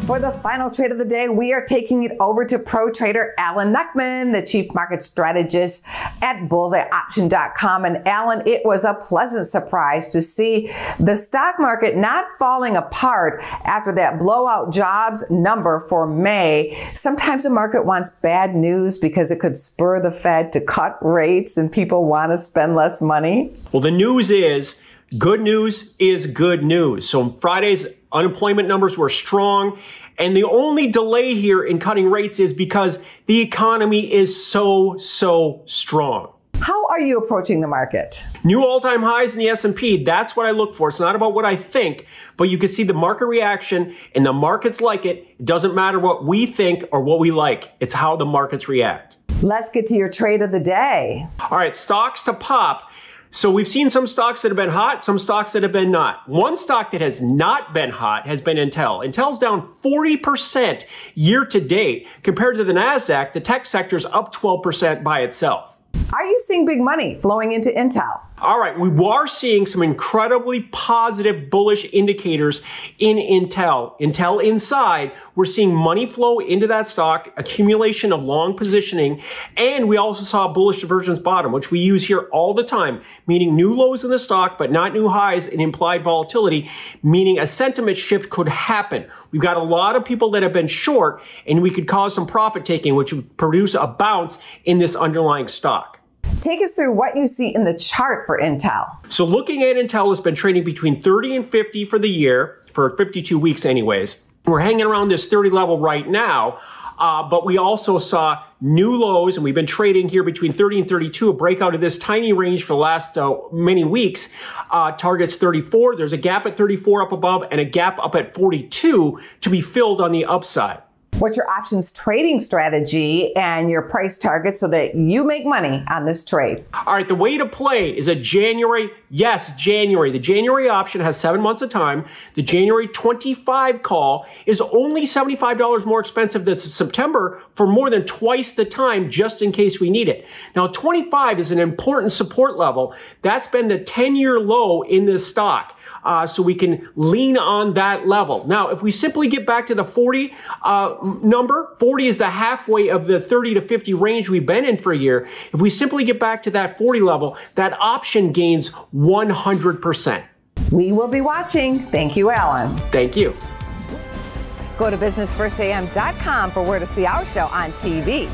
For the final trade of the day, we are taking it over to pro trader Alan Knuckman, the chief market strategist at bullseyeoption.com. And Alan, it was a pleasant surprise to see the stock market not falling apart after that blowout jobs number for May. Sometimes the market wants bad news because it could spur the Fed to cut rates and people want to spend less money. Well, the news is good news is good news. So Friday's unemployment numbers were strong. And the only delay here in cutting rates is because the economy is so strong. How are you approaching the market? New all-time highs in the S&P. That's what I look for. It's not about what I think, but you can see the market reaction and the markets like it. It doesn't matter what we think or what we like. It's how the markets react. Let's get to your trade of the day. All right, stocks to pop. So we've seen some stocks that have been hot, some stocks that have been not. One stock that has not been hot has been Intel. Intel's down 40% year to date. Compared to the NASDAQ, the tech sector's up 12% by itself. Are you seeing big money flowing into Intel? All right, we are seeing some incredibly positive bullish indicators in Intel. Intel inside, we're seeing money flow into that stock, accumulation of long positioning, and we also saw bullish divergence bottom, which we use here all the time, meaning new lows in the stock, but not new highs in implied volatility, meaning a sentiment shift could happen. We've got a lot of people that have been short, and we could cause some profit taking, which would produce a bounce in this underlying stock. Take us through what you see in the chart for Intel. So looking at Intel, has been trading between 30 and 50 for the year, for 52 weeks anyways. We're hanging around this 30 level right now, but we also saw new lows, and we've been trading here between 30 and 32, a breakout of this tiny range for the last many weeks. Targets 34, there's a gap at 34 up above and a gap up at 42 to be filled on the upside. What's your options trading strategy and your price target so that you make money on this trade? All right, the way to play is a January, yes, January. The January option has 7 months of time. The January 25 call is only $75 more expensive than September for more than twice the time, just in case we need it. Now, 25 is an important support level. That's been the 10-year low in this stock. So we can lean on that level. Now, if we simply get back to the 40 number, 40 is the halfway of the 30 to 50 range we've been in for a year. If we simply get back to that 40 level, that option gains 100%. We will be watching. Thank you, Alan. Thank you. Go to businessfirstam.com for where to see our show on TV.